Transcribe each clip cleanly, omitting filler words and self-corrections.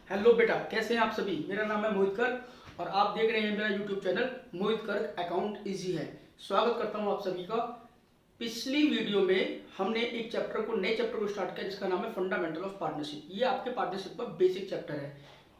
Hello बेटा, कैसे हैं आप सभी। मेरा नाम है मोहित गर्ग और आप देख रहे हैं मेरा YouTube channel Mohit Garg account easy है। स्वागत करता हूं आप सभी का। पिछली वीडियो में हमने एक नए चैप्टर को स्टार्ट किया जिसका नाम है फंडामेंटल ऑफ पार्टनरशिप। ये आपके पार्टनरशिप का बेसिक चैप्टर है।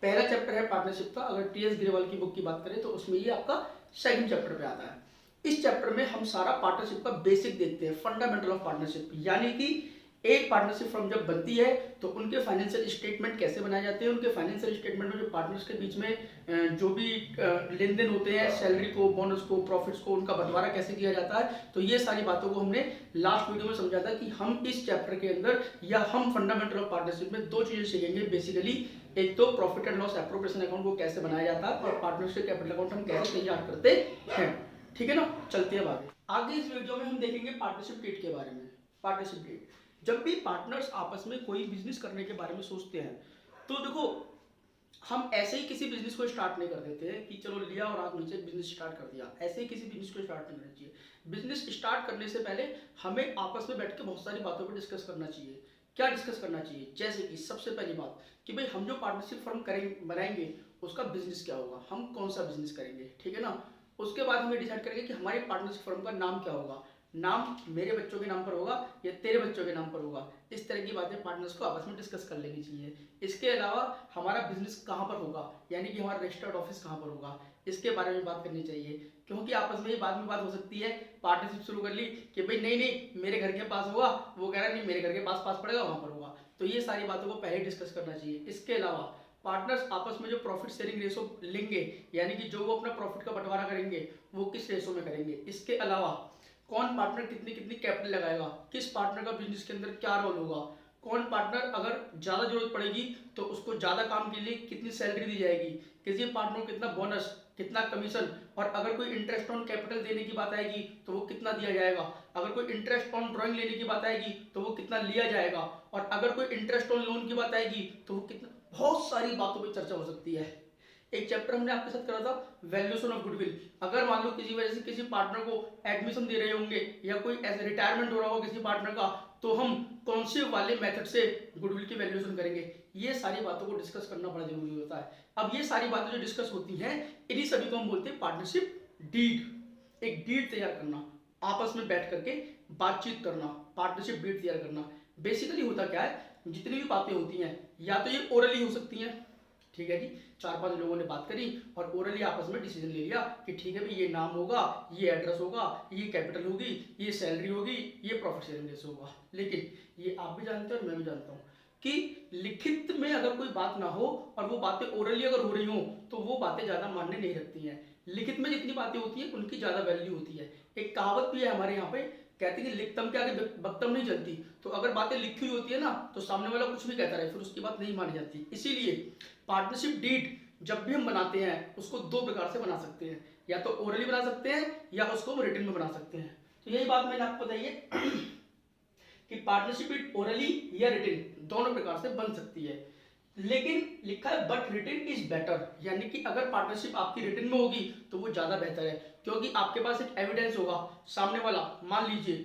पहला चैप्टर है पार्टनरशिप का। अगर टी.एस. ग्रेवाल की बुक की बात करें तो उसमें ये आपका सेकंड चैप्टर पे आता है। इस चैप्टर में हम सारा पार्टनरशिप का बेसिक देखते हैं, फंडामेंटल ऑफ पार्टनरशिप, यानी कि एक पार्टनरशिप फर्म जब बनती है तो उनके फाइनेंशियल स्टेटमेंट कैसे बनाए जाते हैं, उनके फाइनेंशियल स्टेटमेंट में जो पार्टनर्स के बीच में जो भी लेन देन होते हैं, सैलरी को, बोनस को, प्रॉफिट्स को, उनका बंटवारा कैसे किया जाता है। तो ये सारी बातों को हमने लास्ट वीडियो में समझा था कि हम इस चैप्टर के अंदर या हम फंडामेंटल ऑफ पार्टनरशिप में दो चीजें सीखेंगे बेसिकली। एक तो profit and loss appropriation account को कैसे बनाया जाता है और पार्टनरशिप कैपिटल अकाउंट हम कैसे तैयार करते हैं। ठीक है ना, चलते हैं आगे इस वीडियो में हम देखेंगे पार्टनरशिप डीड के बारे में। पार्टनरशिप डीड, जब भी पार्टनर्स आपस में कोई बिजनेस करने के बारे में सोचते हैं तो देखो, हम ऐसे ही किसी बिजनेस को स्टार्ट नहीं कर देते हैं कि चलो लिया और आप नीचे बिजनेस स्टार्ट कर दिया। ऐसे ही किसी बिजनेस को स्टार्ट नहीं करना चाहिए। बिजनेस स्टार्ट करने से पहले हमें आपस में बैठ के बहुत सारी बातों पर डिस्कस करना चाहिए। क्या डिस्कस करना चाहिए? जैसे कि सबसे पहली बात कि भाई हम जो पार्टनरशिप फर्म करेंगे, बनाएंगे, उसका बिजनेस क्या होगा, हम कौन सा बिजनेस करेंगे, ठीक है ना। उसके बाद हमें डिसाइड करेंगे कि हमारी पार्टनरशिप फर्म का नाम क्या होगा। नाम मेरे बच्चों के नाम पर होगा या तेरे बच्चों के नाम पर होगा। इस तरह की बातें पार्टनर्स को आपस में डिस्कस कर लेनी चाहिए। इसके अलावा हमारा बिजनेस कहाँ पर होगा, यानी कि हमारा रजिस्टर्ड ऑफिस कहाँ पर होगा, इसके बारे में बात करनी चाहिए। क्योंकि आपस में ही बाद में बात हो सकती है, पार्टनरशिप शुरू कर ली कि भाई नहीं नहीं मेरे घर के पास होगा, वो कह रहा नहीं मेरे घर के पास पास पड़ेगा, वहां पर होगा। तो ये सारी बातों को पहले डिस्कस करना चाहिए। इसके अलावा पार्टनर्स आपस में जो प्रॉफिट शेयरिंग रेशो लेंगे, यानी कि जो वो अपना प्रॉफिट का बंटवारा करेंगे, वो किस रेशो में करेंगे। इसके अलावा कौन पार्टनर कितनी कितनी कैपिटल लगाएगा, किस पार्टनर का बिजनेस के अंदर क्या रोल होगा, कौन पार्टनर अगर ज्यादा जरूरत पड़ेगी तो उसको ज्यादा काम के लिए कितनी सैलरी दी जाएगी, किसी पार्टनर को कितना बोनस, कितना कमीशन, और अगर कोई इंटरेस्ट ऑन कैपिटल देने की बात आएगी तो वो कितना दिया जाएगा, अगर कोई इंटरेस्ट ऑन ड्रॉइंग लेने की बात आएगी तो वो कितना लिया जाएगा, और अगर कोई इंटरेस्ट ऑन लोन की बात आएगी तो वो कितना। बहुत सारी बातों पर चर्चा हो सकती है। एक चैप्टर हमने आपके साथ करा था वैल्यूएशन ऑफ गुडविल। अगर मान लो किसी वजह से किसी पार्टनर को एडमिशन दे रहे होंगे या कोई ऐसे रिटायरमेंट हो रहा हो किसी पार्टनर का, तो हम कौन से वाले मेथड से गुडविल की वैल्यूएशन करेंगे। ये सारी बातों को डिस्कस करना बड़ा जरूरी होता है। अब ये सारी बातें जो डिस्कस होती हैं, इन्हीं सभी को हम बोलते हैं पार्टनरशिप डीड। एक डीड तैयार करना, आपस में बैठ करके बातचीत करना, पार्टनरशिप डीड तैयार करना। बेसिकली होता क्या है, जितनी भी बातें होती हैं या तो ये ओरली हो सकती हैं, ठीक है जी, 4-5 लोगों ने बात करी और ओरली आपस में डिसीजन ले लिया कि ठीक है भाई ये नाम होगा, ये एड्रेस होगा, ये कैपिटल होगी, ये सैलरी होगी, ये प्रॉफिट शेयरिंग रेशो होगा। लेकिन ये आप भी जानते हैं और मैं भी जानता हूं कि लिखित में अगर कोई बात ना हो और वो बातें ओरली अगर हो रही हो तो वो बातें ज्यादा मान्य नहीं रखती हैं। लिखित में जितनी बातें होती है उनकी ज्यादा वैल्यू होती है। एक कहावत भी है हमारे यहाँ पे, कहते हैं कि लिखतम के आगे बक्तम नहीं चलती। तो अगर बातें लिखी हुई होती है ना तो सामने वाला कुछ भी कहता रहे, फिर उसकी बात नहीं मानी जाती। इसीलिए पार्टनरशिप डीड जब भी हम बनाते हैं उसको दो प्रकार से बना सकते हैं, या तो ओरली बना सकते हैं या उसको हम रिटन में बना सकते हैं। तो यही बात मैंने आपको बताई है कि पार्टनरशिप डीड ओरली या रिटन दोनों प्रकार से बन सकती है। लेकिन लिखा है बट रिटन इज बेटर, यानी कि अगर पार्टनरशिप आपकी रिटन में होगी तो वो ज्यादा बेहतर है, क्योंकि आपके पास एक एविडेंस होगा। सामने वाला, मान लीजिए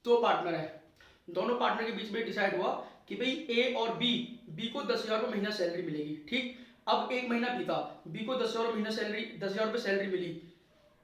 दो पार्टनर है, दोनों पार्टनर के बीच में डिसाइड हुआ कि भाई ए और बी को 10,000 रुपये महीना सैलरी मिलेगी। ठीक, अब एक महीना बीता, बी को 10,000 महीना सैलरी, 10,000 रुपये सैलरी मिली।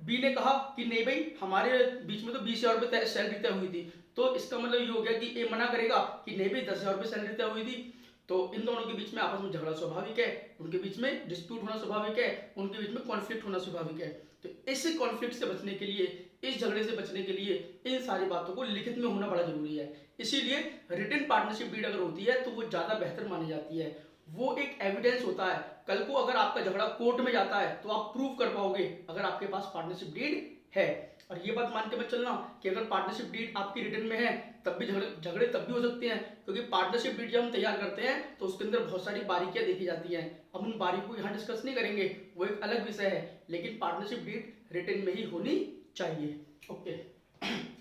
बी ने कहा कि नहीं भाई हमारे बीच में तो 20,000 रुपये सैलरी तय हुई थी। तो इसका मतलब ये हो गया कि ए मना करेगा कि नहीं भाई 10,000 रुपये सैलरी तय हुई थी। तो इन दोनों के बीच में आपस में झगड़ा स्वाभाविक है, उनके बीच में डिस्प्यूट होना स्वाभाविक है, उनके बीच में कॉन्फ्लिक्ट होना स्वाभाविक है। तो इस कॉन्फ्लिक्ट से बचने के लिए, इस झगड़े से बचने के लिए इन सारी बातों को लिखित में होना बड़ा जरूरी है। इसीलिए रिटन पार्टनरशिप डीड अगर होती है तो वो ज्यादा बेहतर मानी जाती है। वो एक एविडेंस होता है, कल को अगर आपका झगड़ा कोर्ट में जाता है तो आप प्रूव कर पाओगे अगर आपके पास पार्टनरशिप डीड है। और ये बात मान के मत चलना कि अगर पार्टनरशिप डीड आपकी रिटर्न में है तब भी झगड़े तब भी हो सकते हैं, क्योंकि पार्टनरशिप डीड जब हम तैयार करते हैं तो उसके अंदर बहुत सारी बारीकियां देखी जाती हैं। अब उन बारीकियों को यहाँ डिस्कस नहीं करेंगे, वो एक अलग विषय है, लेकिन पार्टनरशिप डीड रिटर्न में ही होनी चाहिए। ओके,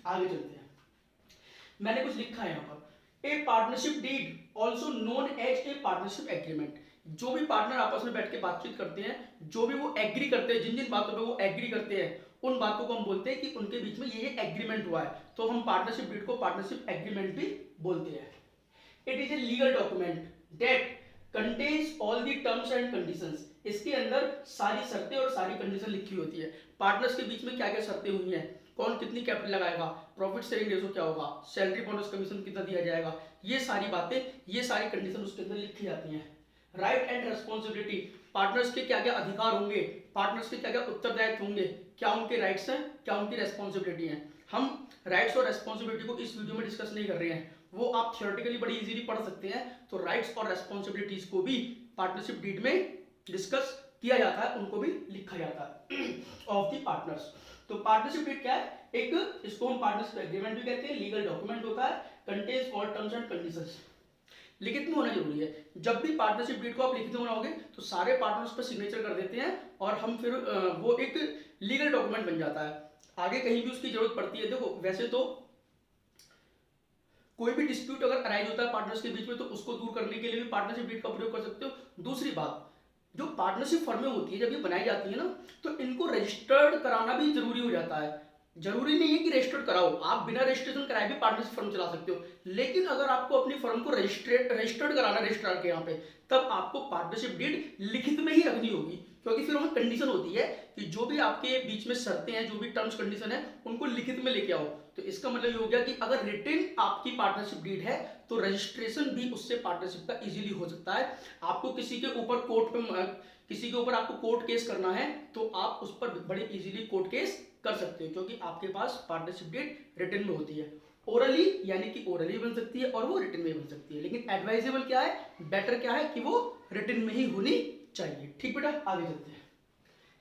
आगे चलते हैं। मैंने कुछ लिखा है यहाँ पर, a partnership deed also known as a partnership agreement. जो भी पार्टनर आपस में बैठ के बातचीत करते हैं, जो भी वो एग्री करते हैं, जिन जिन बातों पे वो एग्री करते हैं, उन बातों को हम बोलते हैं कि उनके बीच में ये एग्रीमेंट हुआ है। तो हम पार्टनरशिप डीड को पार्टनरशिप एग्रीमेंट भी बोलते हैं। It is a legal document that contains all the terms and conditions, इसके अंदर सारी शर्तें और सारी कंडीशन लिखी होती है। पार्टनर्स के बीच में क्या क्या शर्तें हुई हैं, कौन कितनी कैपिटल लगाएगा, प्रॉफिट शेयरिंग रेशो क्या होगा, सैलरी बोनस कमीशन कितना दिया जाएगा, ये सारी बातें, ये सारी कंडीशन उसके अंदर लिखी जाती हैं। राइट एंड रेस्पॉन्सिबिलिटी, पार्टनर्स के क्या क्या अधिकार होंगे, पार्टनर्स के क्या क्या उत्तरदायित्व होंगे, क्या उनके राइट्स हैं, क्या उनकी रेस्पॉन्सिबिलिटी है। हम राइट्स और रेस्पॉन्सिबिलिटी को इस वीडियो में डिस्कस नहीं कर रहे हैं, वो आप थियोरेटिकली बड़ी इजीली पढ़ सकते हैं। तो राइट्स और रेस्पॉन्सिबिलिटीज को भी पार्टनरशिप डीड में डिस्कस किया जाता है, उनको भी लिखा जाता है ऑफ द पार्टनर्स। तो पार्टनरशिप डीड क्या है, एक इसको हम पार्टनरशिप एग्रीमेंट भी कहते हैं, लीगल डॉक्यूमेंट होता है, contains all terms and conditions. लिखित में होना जरूरी है। जब भी पार्टनरशिप डीड को आप लिखित में बनाओगे तो सारे पार्टनर्स पर सिग्नेचर कर देते हैं और हम फिर वो एक लीगल डॉक्यूमेंट बन जाता है। आगे कहीं भी उसकी जरूरत पड़ती है, देखो वैसे तो कोई भी डिस्प्यूट अगर अराइज होता है पार्टनर्स के बीच में तो उसको दूर करने के लिए भी पार्टनरशिप डीड का प्रयोग कर सकते हो। दूसरी बात, जो पार्टनरशिप फर्में होती है जब ये बनाई जाती है ना, तो इनको रजिस्टर्ड कराना भी जरूरी हो जाता है। जरूरी नहीं है कि रजिस्टर्ड कराओ, आप बिना रजिस्ट्रेशन कराए भी पार्टनरशिप फर्म चला सकते हो, लेकिन अगर आपको अपनी फर्म को रजिस्टर्ड कराना रजिस्ट्रार के यहाँ पे, तब आपको पार्टनरशिप डीड लिखित में ही रखनी होगी, क्योंकि फिर वहां कंडीशन होती है कि जो भी आपके बीच में शर्तें हैं, जो भी टर्म्स कंडीशन है, उनको लिखित में लेके आओ। तो इसका मतलब ये हो गया कि अगर रिटन आपकी पार्टनरशिप डीड है तो रजिस्ट्रेशन भी उससे पार्टनरशिप का इजीली हो सकता है। आपको किसी के ऊपर कोर्ट में किसी के ऊपर आपको कोर्ट केस करना है तो आप उस पर बड़े इजीली कोर्ट केस कर सकते हो, क्योंकि आपके पास पार्टनरशिप डीड रिटन में होती है। ओरली यानी कि ओरली बन सकती है और वो रिटन में बन सकती है, लेकिन एडवाइजेबल क्या है, बेटर क्या है कि वो रिटन में ही होनी चाहिए। ठीक बेटा, आगे चलते हैं।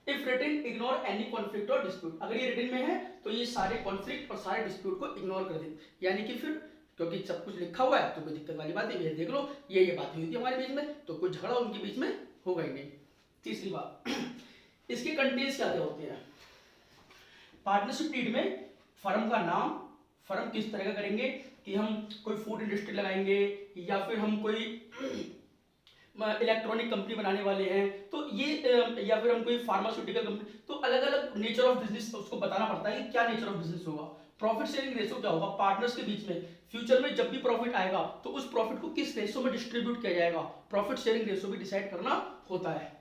If written ignore any conflict और डिस्प्यूट, अगर ये रिटन में है तो ये सारे कॉन्फ्लिक्ट और सारे डिस्प्यूट को इग्नोर कर दे, यानी कि फिर क्योंकि सब कुछ लिखा हुआ है तो कोई दिक्कत वाली बात नहीं है। देख लो ये बात हुई थी हमारे बीच में, तो कोई झगड़ा उनके बीच में होगा ही नहीं। तीसरी बात, इसके कंटेंट्स क्या क्या होते हैं। पार्टनरशिप डीड में फर्म का नाम, फर्म किस तरह का करेंगे कि हम कोई फूड इंडस्ट्री लगाएंगे या फिर हम कोई इलेक्ट्रॉनिक कंपनी बनाने वाले हैं, तो ये या फिर हम कोई फार्मास्यूटिकल कंपनी, तो अलग अलग नेचर ऑफ बिजनेस उसको बताना पड़ता है कि क्या नेचर ऑफ बिजनेस होगा। प्रॉफिट शेयरिंग रेशो क्या होगा, पार्टनर्स के बीच में फ्यूचर में जब भी प्रॉफिट आएगा तो उस प्रॉफिट को किस रेशो में डिस्ट्रीब्यूट किया जाएगा, प्रॉफिट शेयरिंग रेशो भी डिसाइड करना होता है।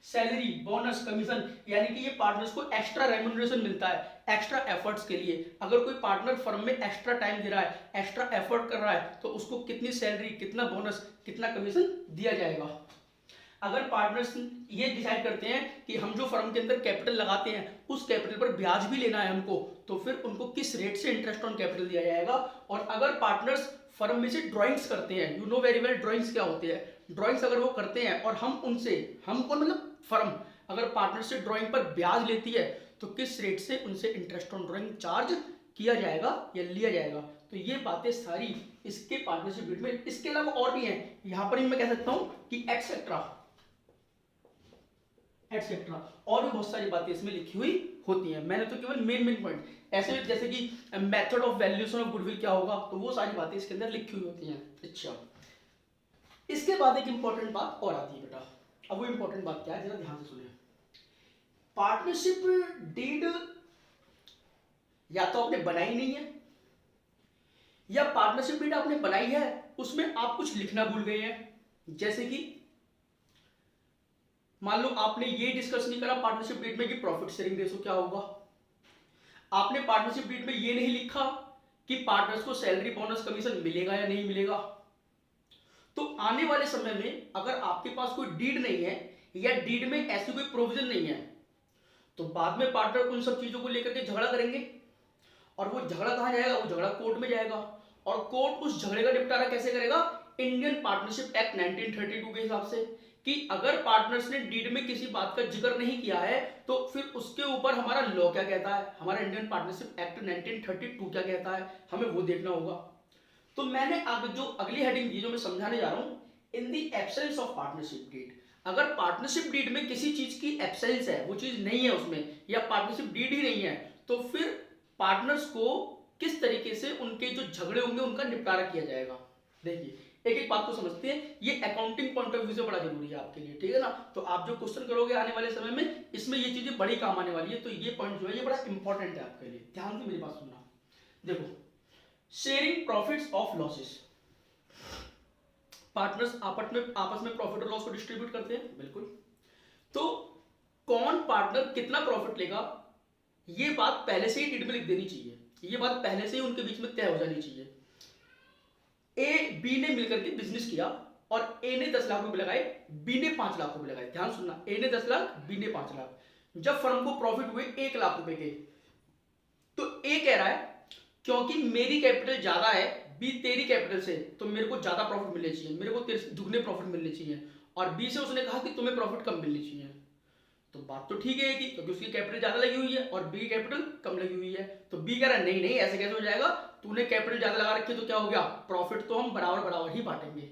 सैलरी, बोनस, कमीशन, यानी कि ये पार्टनर्स को एक्स्ट्रा रेम्यूनरेशन मिलता है एक्स्ट्रा एफर्ट्स के लिए। अगर कोई पार्टनर फर्म में एक्स्ट्रा टाइम दे रहा है, एक्स्ट्रा एफर्ट कर रहा है, तो उसको कितनी सैलरी, कितना बोनस, कितना कमीशन दिया जाएगा। अगर पार्टनर्स ये डिसाइड करते हैं कि हम जो फर्म के अंदर कैपिटल लगाते हैं उस कैपिटल पर ब्याज भी लेना है हमको, तो फिर उनको किस रेट से इंटरेस्ट ऑन कैपिटल दिया जाएगा। और अगर पार्टनर्स फर्म में से ड्राइंग्स करते हैं, you know very well drawings क्या होते हैं, ड्राइंग्स अगर वो करते हैं और हम उनसे, हमको मतलब फर्म अगर पार्टनर से ड्राइंग पर ब्याज लेती है तो किस रेट से उनसे इंटरेस्ट ऑन ड्राइंग चार्ज किया जाएगा या लिया जाएगा। तो ये बातें सारी इसके पार्टनरशिप डीड में, इसके अलावा और भी हैं, यहां पर ही मैं कह सकता हूं कि एटसेट्रा एटसेट्रा और भी बहुत सारी बातें इसमें लिखी हुई होती हैं। मैंने तो केवल मेन पॉइंट ऐसे, जैसे कि method of valuation of goodwill क्या होगा, तो वो सारी बातें इसके अंदर लिखी हुई होती हैं। अच्छा, इसके बाद एक इंपॉर्टेंट बात और आती है बेटा। अब वो इंपॉर्टेंट बात क्या है, जरा ध्यान से सुनिए। पार्टनरशिप डीड या तो आपने बनाई नहीं है, या पार्टनरशिप डीड आपने बनाई है उसमें आप कुछ लिखना भूल गए हैं। जैसे कि मान लो आपने ये डिस्कस नहीं करा पार्टनरशिप डीड में कि प्रॉफिट शेयरिंग रेशो क्या होगा, आपने पार्टनरशिप डीड में ये नहीं लिखा कि पार्टनर्स को सैलरी, बोनस, कमीशन मिलेगा या नहीं मिलेगा। तो आने वाले समय में अगर आपके पास कोई डीड नहीं है या डीड में ऐसी कोई प्रोविजन नहीं है, तो बाद में पार्टनर उन सब चीजों को लेकर के झगड़ा करेंगे, और वो झगड़ा कहां जाएगा, वो झगड़ा कोर्ट में जाएगा, और कोर्ट उस झगड़े का निपटारा कैसे करेगा, इंडियन पार्टनरशिप एक्ट 1932 के हिसाब से, कि अगर पार्टनर्स ने डीड में किसी बात का जिक्र नहीं किया है तो फिर उसके ऊपर हमारा लॉ क्या कहता है, हमारा इंडियन पार्टनरशिप एक्ट 1932 क्या कहता है, हमें वो देखना होगा। तो मैंने आगे जो अगली हेडिंग दी, जो मैं समझाने जा रहा हूं, in the absence of partnership deed. अगर पार्टनरशिप डीड में किसी चीज की एब्सेंस है, वो चीज नहीं है उसमें, या पार्टनरशिप डीड ही नहीं है, तो फिर पार्टनर्स को किस तरीके से उनके जो झगड़े होंगे उनका निपटारा किया जाएगा। देखिए एक एक बात को समझते हैं, ये अकाउंटिंग पॉइंट ऑफ व्यू से बड़ा जरूरी है आपके लिए, ठीक है ना। तो आप जो क्वेश्चन करोगे आने वाले समय में, इसमें ये चीजें बड़ी काम आने वाली है, तो ये पॉइंट जो है ये बड़ा इंपॉर्टेंट है आपके लिए, ध्यान से मेरी बात सुनना। देखो, sharing profits of losses, partners आपस में प्रॉफिट और लॉस को डिस्ट्रीब्यूट करते हैं, बिल्कुल। तो कौन पार्टनर कितना प्रॉफिट लेगा, ये बात पहले से ही डीड में लिख देनी चाहिए, ये बात पहले से ही उनके बीच में तय हो जानी चाहिए। ए बी ने मिलकर के बिजनेस किया और ए ने 10 लाख रुपए लगाए, बी ने 5 लाख रुपए लगाए। ध्यान सुनना, ए ने 10 लाख, बी ने 5 लाख। जब फर्म को प्रॉफिट हुए 1 लाख रुपए के, तो ए कह रहा है क्योंकि मेरी कैपिटल ज्यादा है बी तेरी कैपिटल से, तो मेरे को ज्यादा प्रॉफिट मिलने चाहिए, मेरे को तेरे से दुगने प्रॉफिट मिलने चाहिए। और बी से उसने कहा कि तुम्हें प्रॉफिट कम मिलनी चाहिए। तो बात तो ठीक है कि क्योंकि उसकी कैपिटल ज्यादा लगी हुई है और बी की कैपिटल कम लगी हुई है। तो बी कह रहा है नहीं नहीं ऐसे कैसे हो जाएगा, तूने कैपिटल ज्यादा लगा रखी है तो क्या हो गया, प्रॉफिट तो हम बराबर बराबर ही बांटेंगे।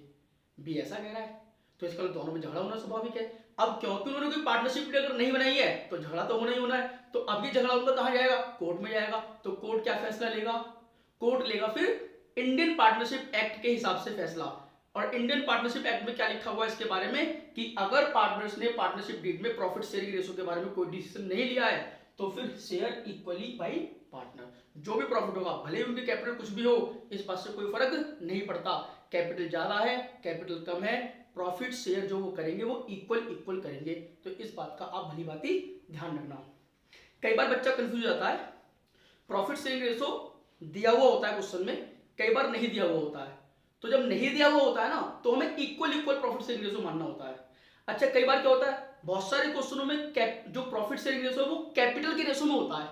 बी ऐसा कह रहा है, तो इसका दोनों में झगड़ा होना स्वाभाविक है। अब क्योंकि उन्होंने कोई पार्टनरशिप अगर नहीं बनाई है तो झगड़ा तो होना ही होना है। तो अब ये झगड़ा उनका कहां जाएगा, कोर्ट में जाएगा। तो कोर्ट क्या फैसला लेगा, कोर्ट लेगा फिर इंडियन पार्टनरशिप एक्ट के हिसाब से फैसला। और इंडियन पार्टनरशिप एक्ट में क्या लिखा हुआ है इसके बारे में कि अगर पार्टनर्स ने पार्टनरशिप डीड में प्रॉफिट शेयरिंग रेशो के बारे में कोई डिसीजन नहीं लिया है तो फिर शेयर इक्वली बाय पार्टनर। जो भी प्रॉफिट होगा भले ही उनकी कैपिटल कुछ भी हो, इस बात से कोई फर्क नहीं पड़ता। कैपिटल ज्यादा है कैपिटल कम है, प्रॉफिट शेयर जो वो करेंगे वो इक्वल करेंगे। तो इस बात का आप भली बात ही ध्यान रखना। कई बार बच्चा कंफ्यूज हो जाता है, प्रॉफिट शेयरिंग रेशो दिया हुआ होता है क्वेश्चन में, कई बार नहीं दिया हुआ होता है। तो जब नहीं दिया हुआ होता है ना तो हमें इक्वल प्रॉफिट शेयरिंग रेशो मानना होता है। अच्छा कई बार क्या होता है, बहुत सारे क्वेश्चनों में जो प्रॉफिट शेयरिंग रेशो है वो कैपिटल के रेशो में होता है,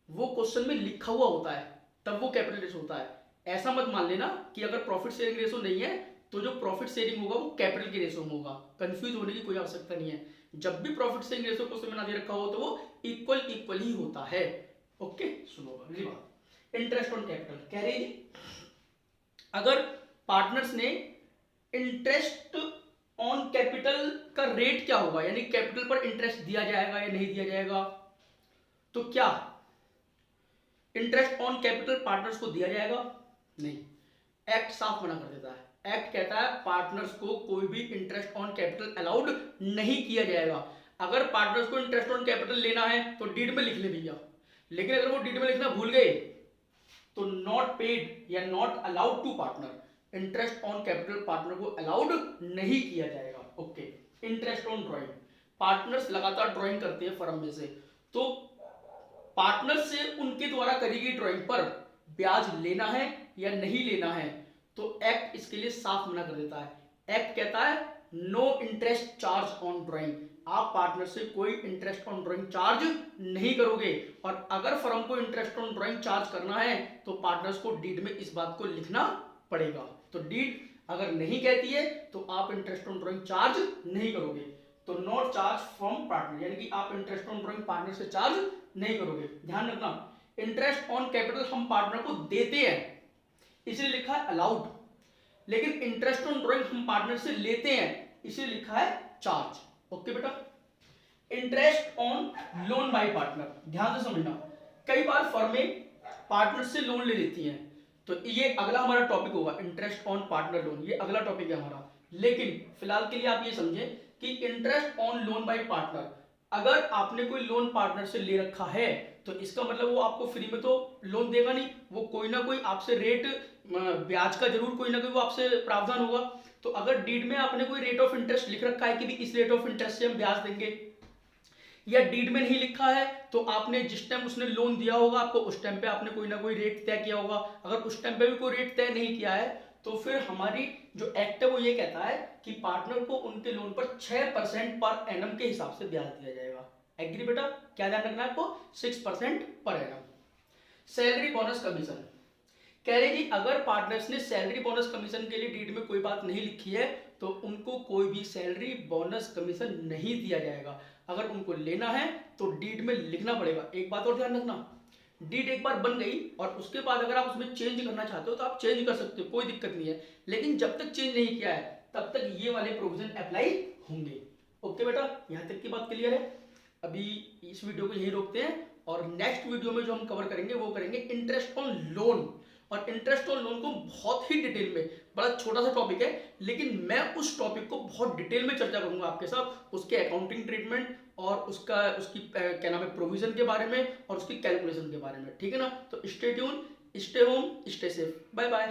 वो क्वेश्चन में लिखा हुआ होता है तब वो कैपिटल रेशो होता है। ऐसा मत मान लेना कि अगर प्रॉफिट शेयरिंग रेशो नहीं है तो जो प्रॉफिट शेयरिंग होगा वो कैपिटल के रेशो में होगा। कंफ्यूज होने की कोई आवश्यकता नहीं है। जब भी प्रॉफिट शेयरिंग रेशो क्वेश्चन में ना दे रखा हो तो वो इक्वल ही होता है। ओके सुनो अगली बात, इंटरेस्ट ऑन कैपिटल कह रहे जी अगर पार्टनर्स ने इंटरेस्ट ऑन कैपिटल का रेट क्या होगा, यानी कैपिटल पर इंटरेस्ट दिया जाएगा या नहीं दिया जाएगा, तो क्या इंटरेस्ट ऑन कैपिटल पार्टनर्स को दिया जाएगा, नहीं। एक्ट साफ मना कर देता है। एक्ट कहता है पार्टनर्स को कोई भी इंटरेस्ट ऑन कैपिटल अलाउड नहीं किया जाएगा। अगर पार्टनर्स को इंटरेस्ट ऑन कैपिटल लेना है तो डीड में लिख ले भैया, लेकिन अगर वो डीड में लिखना भूल गए तो नॉट पेड या not allowed to partner, interest on capital partner को अलाउड नहीं किया जाएगा। Okay interest on drawing, partners लगातार ड्राइंग करते हैं फर्म में से, तो पार्टनर से उनके द्वारा करी गई ड्राइंग पर ब्याज लेना है या नहीं लेना है, तो एक्ट इसके लिए साफ मना कर देता है। एक्ट कहता है no interest charge on drawing, आप पार्टनर से कोई इंटरेस्ट ऑन ड्राइंग चार्ज नहीं करोगे। और अगर फर्म को इंटरेस्ट ऑन ड्राइंग चार्ज करना है तो पार्टनर्स को डीड में इस बात को लिखना पड़ेगा। तो डीड अगर नहीं कहती है तो आप इंटरेस्ट ऑन ड्राइंग चार्ज नहीं करोगे, तो नॉट चार्ज फ्रॉम पार्टनर, यानी कि आप इंटरेस्ट ऑन ड्राइंग पार्टनर से चार्ज नहीं करोगे। ध्यान रखना इंटरेस्ट ऑन कैपिटल हम पार्टनर को देते हैं इसलिए लिखा है अलाउड, लेकिन इंटरेस्ट ऑन ड्राइंग हम पार्टनर से लेते हैं इसलिए लिखा है चार्ज। ओके बेटा, interest on loan by partner, ध्यान से समझना। कई बार फर्में पार्टनर से लोन ले लेती हैं, तो ये अगला हमारा टॉपिक होगा इंटरेस्ट ऑन पार्टनर लोन, ये अगला टॉपिक है हमारा। लेकिन फिलहाल के लिए आप ये समझें कि interest on loan by partner, अगर आपने कोई लोन पार्टनर से ले रखा है तो इसका मतलब वो आपको फ्री में तो लोन देगा नहीं, वो कोई ना कोई आपसे रेट ब्याज का जरूर कोई ना कोई वो आपसे प्रावधान होगा। तो अगर डीड में आपने कोई रेट ऑफ इंटरेस्ट लिख रखा है कि भी इस रेट ऑफ इंटरेस्ट से हम ब्याज देंगे, या डीड में नहीं लिखा है तो आपने जिस टाइम उसने लोन दिया होगा आपको उस टाइम पे आपने कोई ना कोई रेट तय किया होगा। अगर उस टाइम पे भी कोई रेट तय नहीं किया है तो फिर हमारी जो एक्ट है वो ये कहता है कि पार्टनर को उनके लोन पर 6% पर एनम के हिसाब से ब्याज दिया जाएगा। एग्री बेटा, क्या ध्यान रखना है आपको, 6% per annum. Salary bonus commission कह रहे कि अगर पार्टनर्स ने सैलरी बोनस कमीशन के लिए डीड में कोई बात नहीं लिखी है तो उनको कोई भी सैलरी बोनस कमीशन नहीं दिया जाएगा। अगर उनको लेना है तो डीड में लिखना पड़ेगा। एक बात और ध्यान रखना, डीड एक बार बन गई और उसके बाद अगर आप उसमें चेंज करना चाहते हो तो आप चेंज कर सकते हो, कोई दिक्कत नहीं है, लेकिन जब तक चेंज नहीं किया है तब तक ये वाले प्रोविजन अप्लाई होंगे। ओके बेटा, यहां तक की बात क्लियर है। अभी इस वीडियो को यहीं रोकते हैं और नेक्स्ट वीडियो में जो हम कवर करेंगे वो करेंगे इंटरेस्ट ऑन लोन। और इंटरेस्ट ऑन लोन को बहुत ही डिटेल में, बड़ा छोटा सा टॉपिक है लेकिन मैं उस टॉपिक को बहुत डिटेल में चर्चा करूंगा आपके साथ, उसके अकाउंटिंग ट्रीटमेंट और उसकी क्या नाम है प्रोविजन के बारे में और उसकी कैलकुलेशन के बारे में, ठीक है ना। तो stay tune, stay home, stay safe, bye bye.